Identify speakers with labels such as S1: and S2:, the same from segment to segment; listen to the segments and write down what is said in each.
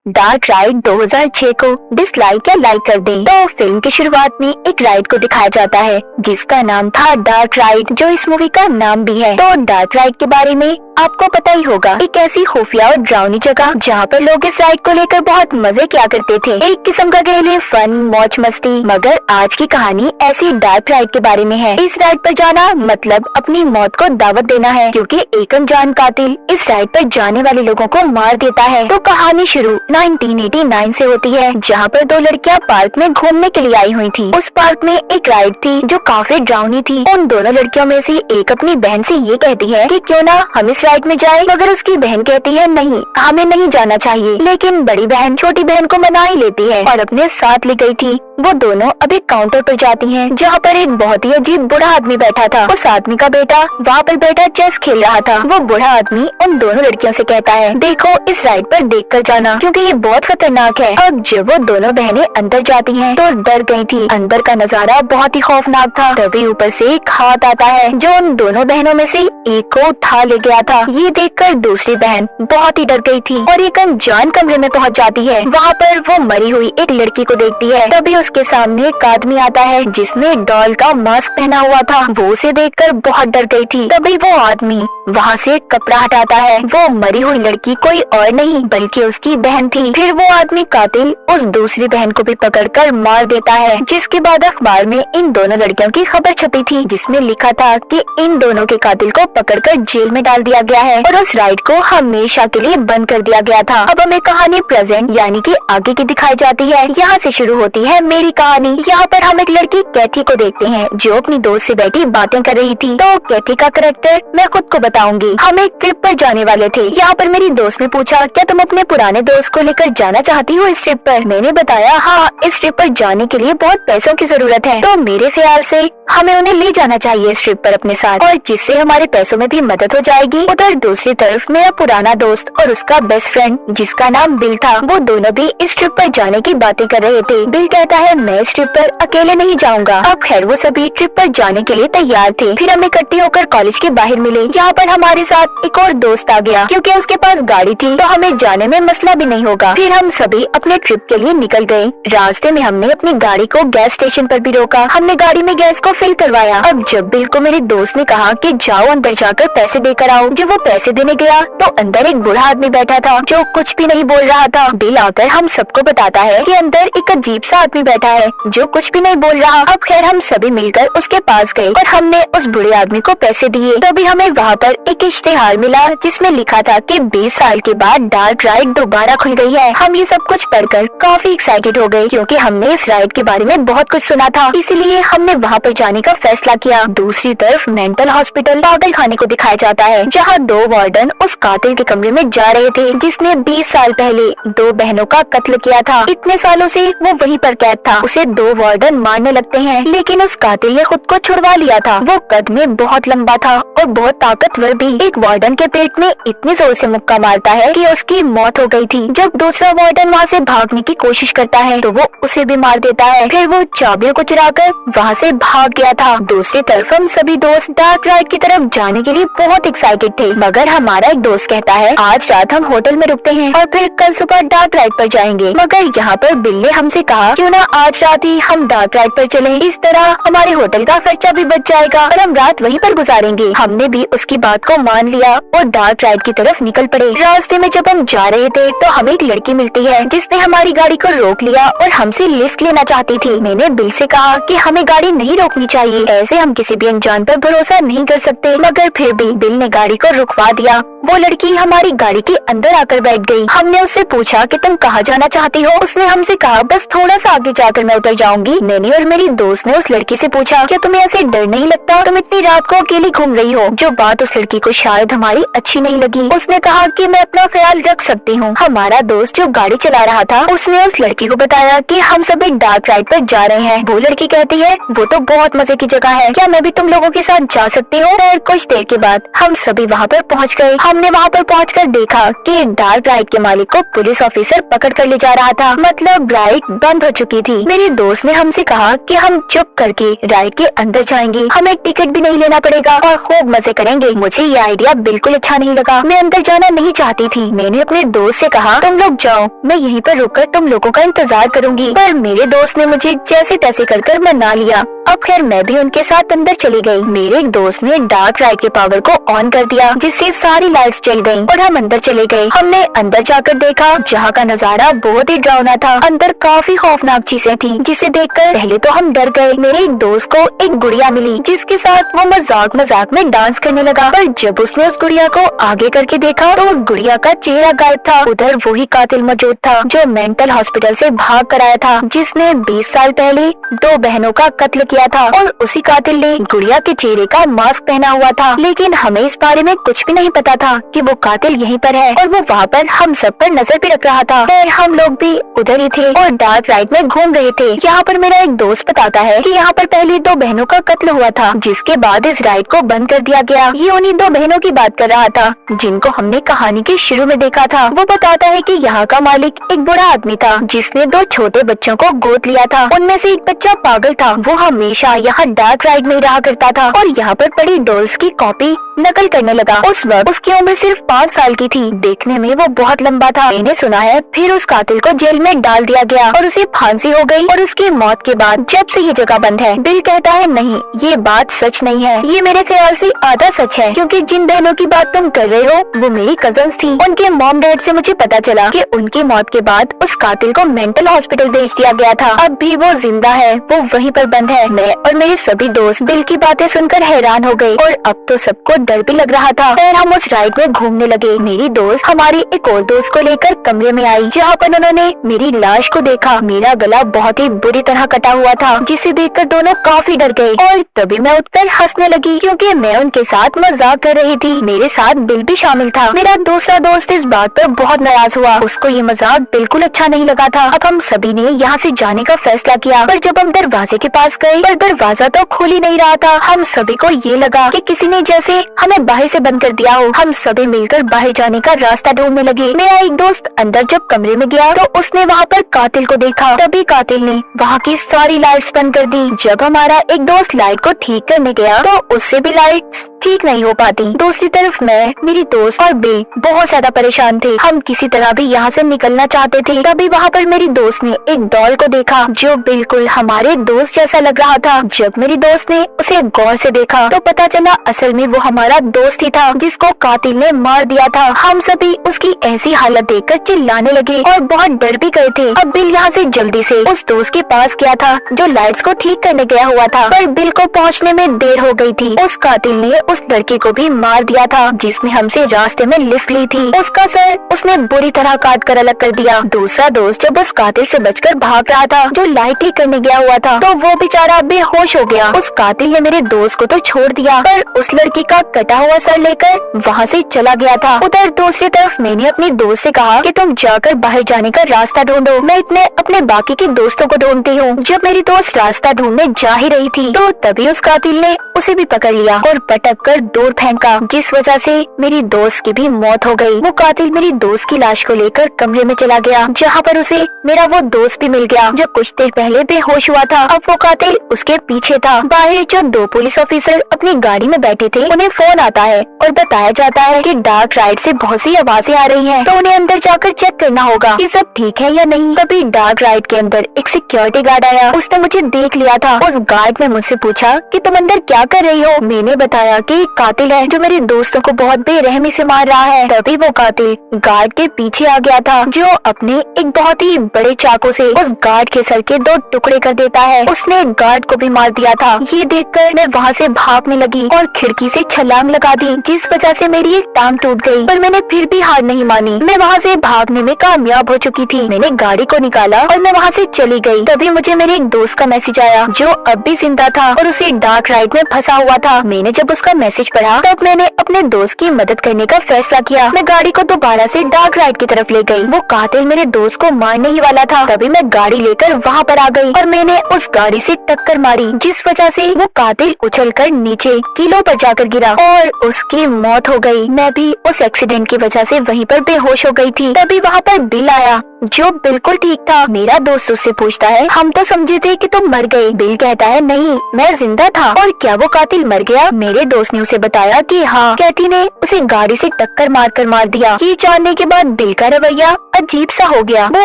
S1: Dark ride 2006 को dislike या like कर दें। तो फिल्म की शुरुआत में एक राइड को दिखाया जाता है जिसका नाम था डार्क राइड, जो इस मूवी का नाम भी है। तो डार्क राइड के बारे में आपको पता ही होगा, एक ऐसी खुफिया और डरावनी जगह जहाँ पर लोग इस राइड को लेकर बहुत मजे किया करते थे। एक किस्म का कह लें फन, मौज मस्ती। मगर आज की कहानी ऐसी डार्क राइड के बारे में है। इस राइड पर जाना मतलब अपनी मौत को दावत देना है, क्योंकि एक अनजान कातिल इस राइड पर जाने वाले लोगों को मार देता है। तो कहानी शुरू 1989 से होती है, जहाँ पर दो लड़कियाँ पार्क में घूमने के लिए आई हुई थी। उस पार्क में एक राइड थी जो काफी डरावनी थी। उन दोनों लड़कियों में से एक अपनी बहन से ये कहती है कि क्यों ना हम इस राइड में जाए, मगर उसकी बहन कहती है नहीं, हमें नहीं जाना चाहिए। लेकिन बड़ी बहन छोटी बहन को मना ही लेती है और अपने साथ ले गई थी। वो दोनों अब एक काउंटर पर जाती हैं, जहाँ पर एक बहुत ही अजीब बूढ़ा आदमी बैठा था। उस आदमी का बेटा वहाँ पर बैठा चेस खेल रहा था। वो बूढ़ा आदमी उन दोनों लड़कियों से कहता है, देखो इस राइड पर देख कर जाना, क्योंकि ये बहुत खतरनाक है। अब जब वो दोनों बहनें अंदर जाती हैं तो डर गई थी। अंदर का नजारा बहुत ही खौफनाक था। तभी ऊपर से एक हाथ आता है जो उन दोनों बहनों में से एक को उठा ले गया था। ये देखकर दूसरी बहन बहुत ही डर गई थी और एक अनजान कमरे में पहुंच जाती है। वहाँ पर वो मरी हुई एक लड़की को देखती है। तभी उसके सामने एक आदमी आता है जिसने डॉल का मास्क पहना हुआ था। वो उसे देखकर बहुत डर गई थी। तभी वो आदमी वहाँ से कपड़ा हटाता है। वो मरी हुई लड़की कोई और नहीं बल्कि उसकी बहन थी। फिर वो आदमी कातिल उस दूसरी बहन को भी पकड़कर मार देता है, जिसके बाद अखबार में इन दोनों लड़कियों की खबर छपी थी, जिसमें लिखा था कि इन दोनों के कातिल को पकड़कर जेल में डाल दिया गया है और उस राइड को हमेशा के लिए बंद कर दिया गया था। अब हमें कहानी प्रेजेंट यानी कि आगे की दिखाई जाती है। यहाँ से शुरू होती है मेरी कहानी। यहाँ पर हम एक लड़की कैथी को देखते हैं जो अपनी दोस्त से बैठी बातें कर रही थी। तो कैथी का कैरेक्टर मैं खुद को बताऊंगी। हम एक ट्रिप पर जाने वाले थे। यहाँ पर मेरी दोस्त ने पूछा, क्या तुम अपने पुराने दोस्त को लेकर जाना चाहती हो इस ट्रिप पर? मैंने बताया हाँ, इस ट्रिप पर जाने के लिए बहुत पैसों की जरूरत है, तो मेरे ख्याल से हमें उन्हें ले जाना चाहिए इस ट्रिप पर अपने साथ, और जिससे हमारे पैसों में भी मदद हो जाएगी। उधर दूसरी तरफ मेरा पुराना दोस्त और उसका बेस्ट फ्रेंड जिसका नाम बिल था, वो दोनों भी इस ट्रिप पर जाने की बातें कर रहे थे। बिल कहता है मैं इस ट्रिप पर अकेले नहीं जाऊंगा। अब खैर वो सभी ट्रिप पर जाने के लिए तैयार थे। फिर हम इकट्ठे होकर कॉलेज के बाहर मिले। यहाँ पर हमारे साथ एक और दोस्त आ गया। क्योंकि उसके पास गाड़ी थी तो हमें जाने में मसला भी नहीं होगा। फिर हम सभी अपने ट्रिप के लिए निकल गए। रास्ते में हमने अपनी गाड़ी को गैस स्टेशन पर भी रोका। हमने गाड़ी में गैस को फिल करवाया। अब जब बिल को मेरे दोस्त ने कहा कि जाओ अंदर जाकर पैसे देकर आओ, जब वो पैसे देने गया तो अंदर एक बूढ़ा आदमी बैठा था जो कुछ भी नहीं बोल रहा था। बिल आकर हम सबको बताता है कि अंदर एक अजीब सा आदमी बैठा है जो कुछ भी नहीं बोल रहा। अब खैर हम सभी मिलकर उसके पास गए और हमने उस बूढ़े आदमी को पैसे दिए। तभी हमें वहाँ पर एक इश्तेहार मिला जिसमें लिखा था कि 20 साल के बाद डार्क राइड दोबारा खुल गई है। हम ये सब कुछ पढ़कर काफी एक्साइटेड हो गए, क्योंकि हमने इस राइड के बारे में बहुत कुछ सुना था, इसीलिए हमने वहाँ पर जाने का फैसला किया। दूसरी तरफ मेंटल हॉस्पिटल पागल खाने को दिखाया जाता है, जहाँ दो वार्डन उस कातिल के कमरे में जा रहे थे जिसने 20 साल पहले दो बहनों का कत्ल किया था। इतने सालों से वो वहीं पर कैद था। उसे दो वार्डन मारने लगते हैं, लेकिन उस कातिल ने खुद को छुड़वा लिया था। वो कद में बहुत लंबा था और बहुत ताकतवर भी। एक वार्डन के पेट में इतनी जोर से मुक्का मारता है कि उसकी मौत हो गई थी। जब दूसरा वार्डन वहाँ से भागने की कोशिश करता है तो वो उसे भी मार देता है। फिर वो चाबियों को चुराकर वहाँ से भाग गया था। दूसरी तरफ हम सभी दोस्त डार्क राइड की तरफ जाने के लिए बहुत एक्साइटेड थे, मगर हमारा एक दोस्त कहता है आज रात हम होटल में रुकते हैं और फिर कल सुबह डार्क राइड पर जाएंगे। मगर यहाँ पर बिल ने हमसे कहा क्यों ना आज रात ही हम डार्क राइड पर चलें, इस तरह हमारे होटल का खर्चा भी बच जाएगा और हम रात वहीं पर गुजारेंगे। हमने भी उसकी बात को मान लिया और डार्क राइड की तरफ निकल पड़े। रास्ते में जब हम जा रहे थे तो हमें एक लड़की मिलती है जिसने हमारी गाड़ी को रोक लिया और हमसे लिफ्ट लेना चाहती थी। मैंने बिल से कहा कि हमें गाड़ी नहीं रोकनी चाहिए, ऐसे हम किसी भी अनजान पर भरोसा नहीं कर सकते, मगर फिर भी बिल ने गाड़ी को रुकवा दिया। वो लड़की हमारी गाड़ी के अंदर आकर बैठ गई। हमने उससे पूछा कि तुम कहाँ जाना चाहती हो? उसने हमसे कहा बस थोड़ा सा आगे जाकर मैं उतर जाऊंगी। मैंने और मेरी दोस्त ने उस लड़की से पूछा क्या तुम्हें ऐसे डर नहीं लगता? तुम इतनी रात को अकेली घूम रही हो। जो बात उस लड़की को शायद हमारी अच्छी नहीं लगी। उसने कहा कि मैं अपना ख्याल रख सकती हूँ। हमारा दोस्त जो गाड़ी चला रहा था उसने उस लड़की को बताया कि हम सब एक डार्क राइड पर जा रहे हैं। वो लड़की कहती है वो तो बहुत मजे की जगह है, क्या मैं भी तुम लोगों के साथ जा सकती हूँ? और कुछ देर के बाद हम सभी वहाँ पर पहुँच गए। हमने वहाँ पर पहुंचकर देखा कि डार्क राइड के मालिक को पुलिस ऑफिसर पकड़ कर ले जा रहा था। मतलब राइड बंद हो चुकी थी। मेरे दोस्त ने हमसे कहा कि हम चुप करके राइड के अंदर जाएंगे, हमें टिकट भी नहीं लेना पड़ेगा और खूब मजे करेंगे। मुझे ये आइडिया बिल्कुल अच्छा नहीं लगा। मैं अंदर जाना नहीं चाहती थी। मैंने अपने दोस्त से कहा तुम लोग जाओ, मैं यहीं पर रुककर तुम लोगों का इंतजार करूंगी। पर मेरे दोस्त ने मुझे जैसे तैसे कर मना लिया। अब खैर मैं भी उनके साथ अंदर चली गई। मेरे एक दोस्त ने डार्क राइड के पावर को ऑन कर दिया, जिससे सारी लाइट्स जल गईं और हम अंदर चले गए। हमने अंदर जाकर देखा, जहाँ का नजारा बहुत ही डरावना था। अंदर काफी खौफनाक चीजें थी, जिसे देखकर पहले तो हम डर गए। मेरे एक दोस्त को एक गुड़िया मिली, जिसके साथ वो मजाक मजाक में डांस करने लगा। पर जब उसने उस गुड़िया को आगे करके देखा तो उस गुड़िया का चेहरा गायब था। उधर वही कातिल मौजूद था जो मेंटल हॉस्पिटल से भाग कर आया था, जिसने 20 साल पहले 2 बहनों का कत्ल किया था। और उसी कातिल ने गुड़िया के चेहरे का मास्क पहना हुआ था। लेकिन हमें इस बारे में कुछ भी नहीं पता था कि वो कातिल यहीं पर है और वो वहाँ पर हम सब पर नजर भी रख रहा था। फिर हम लोग भी उधर ही थे और डार्क राइड में घूम रहे थे। यहाँ पर मेरा एक दोस्त बताता है कि यहाँ पर पहले 2 बहनों का कत्ल हुआ था, जिसके बाद इस राइड को बंद कर दिया गया। ये उन्हीं 2 बहनों की बात कर रहा था जिनको हमने कहानी के शुरू में देखा था। वो बताता है कि यहाँ का मालिक एक बूढ़ा आदमी था, जिसने 2 छोटे बच्चों को गोद लिया था। उनमें से एक बच्चा पागल था। वो हमेशा यहाँ डार्क राइड में रहा करता था और यहाँ पर पड़ी डॉल्स की कॉपी नकल करने लगा। उस वक्त उसकी उम्र सिर्फ 5 साल की थी। देखने में वो बहुत लंबा था। मैंने सुना है फिर उस कातिल को जेल में डाल दिया गया और उसे फांसी हो गई। और उसकी मौत के बाद जब से ये जगह बंद है। बिल कहता है नहीं, ये बात सच नहीं है। ये मेरे ख्याल से आधा सच है, क्योंकि जिन बहनों की बात तुम कर रहे हो वो मेरी कजन्स थी। उनके मॉम डैड से मुझे पता चला कि उनकी मौत के बाद उस कातिल को मेंटल हॉस्पिटल भेज दिया गया था। अब भी वो जिंदा है, वो वहीं पर बंद है। मैं और मेरे सभी दोस्त बिल की बातें सुनकर हैरान हो गए और अब तो सबको डर भी लग रहा था। फिर हम उस राइड में घूमने लगे। मेरी दोस्त हमारी एक और दोस्त को लेकर कमरे में आई, जहाँ पर उन्होंने मेरी लाश को देखा। मेरा गला बहुत ही बुरी तरह कटा हुआ था, जिसे देखकर दोनों काफी डर गए। और तभी मैं उठकर हंसने लगी, क्योंकि मैं उनके साथ मजाक कर रही थी। मेरे साथ बिल भी शामिल था। मेरा दूसरा दोस्त इस बात पर बहुत नाराज हुआ। उसको ये मजाक बिल्कुल अच्छा नहीं लगा था। अब हम सभी ने यहाँ से जाने का फैसला किया। पर जब हम दरवाजे के पास गए, पर दरवाजा तो खुल ही नहीं रहा था। हम सभी को ये लगा कि किसी ने जैसे हमें बाहर से बंद कर दिया हो। हम सभी मिलकर बाहर जाने का रास्ता ढूंढने लगे। मेरा एक दोस्त अंदर जब कमरे में गया तो उसने वहाँ पर कातिल को देखा। तभी कातिल ने वहाँ की सारी लाइट्स बंद कर दी। जब हमारा एक दोस्त लाइट को ठीक करने गया तो उससे भी लाइट ठीक नहीं हो पाती। दूसरी तरफ मैं, मेरी दोस्त और बिल बहुत ज्यादा परेशान थे। हम किसी तरह भी यहाँ से निकलना चाहते थे। तभी वहाँ पर मेरी दोस्त ने एक डॉल को देखा जो बिल्कुल हमारे दोस्त जैसा लग रहा था। जब मेरी दोस्त ने उसे गौर से देखा तो पता चला असल में वो हमारा दोस्त ही था, जिसको कातिल ने मार दिया था। हम सभी उसकी ऐसी हालत देखकर चिल्लाने लगे और बहुत डर भी गए थे। अब बिल यहाँ से जल्दी से उस दोस्त के पास गया था जो लाइट्स को ठीक करने गया हुआ था, पर बिल को पहुँचने में देर हो गई थी। उस कातिल ने उस लड़की को भी मार दिया था जिसने हमसे रास्ते में लिफ्ट ली थी। उसका सर उसने बुरी तरह काट कर अलग कर दिया। दूसरा दोस्त जब उस कातिल से बचकर भाग रहा था जो लाइट ठीक करने गया हुआ था, तो वो बेचारा बेहोश हो गया। उस कातिल ने मेरे दोस्त को तो छोड़ दिया, पर उस लड़की का कटा हुआ सर लेकर वहाँ से चला गया था। उधर दूसरी तरफ मैंने अपने दोस्त से कहा कि तुम जाकर बाहर जाने का रास्ता ढूंढो, मैं इतने अपने बाकी के दोस्तों को ढूंढती हूँ। जब मेरी दोस्त रास्ता ढूंढने जा ही रही थी तो तभी उस कातिल ने उसे भी पकड़ लिया और पटक कर दूर फेंका, जिस वजह से मेरी दोस्त की भी मौत हो गई। वो कातिल मेरी दोस्त की लाश को लेकर कमरे में चला गया, जहाँ पर उसे मेरा वो दोस्त भी मिल गया जो कुछ देर पहले बेहोश हुआ था। अब वो कातिल उसके पीछे था। बाहर जब 2 पुलिस ऑफिसर अपनी गाड़ी में बैठे थे, उन्हें फोन आता है और बताया जाता है कि डार्क राइड से बहुत सी आवाजें आ रही हैं, तो उन्हें अंदर जाकर चेक करना होगा कि सब ठीक है या नहीं। तभी डार्क राइड के अंदर एक सिक्योरिटी गार्ड आया। उसने मुझे देख लिया था। उस गार्ड ने मुझसे पूछा कि तुम अंदर क्या कर रही हो। मैंने बताया कि कातिल है जो मेरे दोस्तों को बहुत बेरहमी से मार रहा है। तभी वो कातिल गार्ड के पीछे आ गया था, जो अपने एक बहुत ही बड़े चाकू से उस गार्ड के सर के 2 टुकड़े कर देता है। उसने गार्ड को भी मार दिया था। ये देखकर मैं वहाँ से भागने लगी और खिड़की से छलांग लगा दी, जिस वजह से मेरी एक टांग टूट गई। पर मैंने फिर भी हार नहीं मानी। मैं वहाँ से भागने में कामयाब हो चुकी थी। मैंने गाड़ी को निकाला और मैं वहाँ से चली गई। तभी मुझे मेरे एक दोस्त का मैसेज आया जो अब भी जिंदा था और उसे डार्क राइड में फंसा हुआ था। मैंने जब उसका मैसेज पढ़ा तब मैंने अपने दोस्त की मदद करने का फैसला किया। मैं गाड़ी को दोबारा से डार्क राइड की तरफ ले गई। वो कातिल मेरे दोस्त को मारने ही वाला था। तभी मैं गाड़ी लेकर वहाँ पर आ गई और मैंने उस गाड़ी से टक्कर मारी, जिस वजह से वो कातिल उछलकर नीचे किलों पर जाकर गिरा और उसकी मौत हो गई। मैं भी उस एक्सीडेंट की वजह से वहीं पर बेहोश हो गई थी। तभी वहाँ पर बिल आया जो बिल्कुल ठीक था। मेरा दोस्त उससे पूछता है, हम तो समझे थे कि तुम मर गए। बिल कहता है, नहीं, मैं जिंदा था। और क्या वो कातिल मर गया? मेरे दोस्त ने उसे बताया कि हाँ, कैथी ने उसे गाड़ी से टक्कर मारकर मार दिया। ये जानने के बाद बिल का रवैया अजीब सा हो गया। वो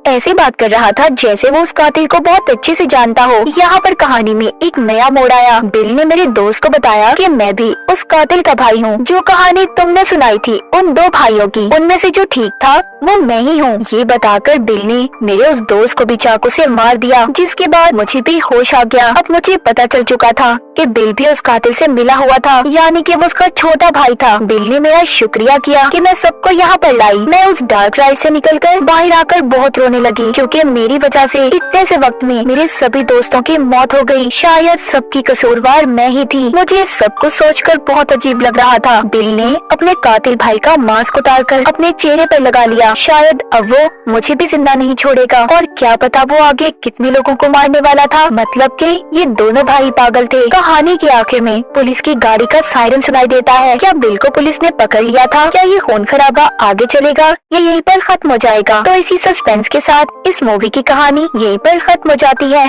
S1: ऐसे बात कर रहा था जैसे वो उस कातिल को बहुत अच्छे से जानता हो। यहाँ पर कहानी में एक नया मोड़ आया। बिल ने मेरे दोस्त को बताया कि मैं भी उस कातिल का भाई हूँ। जो कहानी तुमने सुनाई थी उन दो भाइयों की, उनमें से जो ठीक था वो मैं ही हूँ। ये बताकर बिल ने मेरे उस दोस्त को भी चाकू से मार दिया, जिसके बाद मुझे भी होश आ गया। अब मुझे पता चल चुका था कि बिल भी उस कातिल से मिला हुआ था, यानी कि वो उसका छोटा भाई था। बिल ने मेरा शुक्रिया किया कि मैं सबको यहाँ पर लाई। मैं उस डार्क राइड से निकलकर बाहर आकर बहुत रोने लगी, क्योंकि मेरी वजह से इतने से वक्त में मेरे सभी दोस्तों की मौत हो गई। शायद सबकी कसूरवार मैं ही थी। मुझे सब कुछ सोचकर बहुत अजीब लग रहा था। बिल ने अपने कातिल भाई का मास्क उतारकर अपने चेहरे पर लगा लिया। शायद अब वो मुझे भी जिंदा नहीं छोड़ेगा, और क्या पता वो आगे कितने लोगों को मारने वाला था। मतलब कि ये दोनों भाई पागल थे। कहानी के आखिर में पुलिस की गाड़ी का सायरन सुनाई देता है। क्या बिल को पुलिस ने पकड़ लिया था? क्या ये खून खराबा आगे चलेगा या यहीं पर खत्म हो जाएगा? तो इसी सस्पेंस के साथ इस मूवी की कहानी यहीं पर खत्म हो जाती है।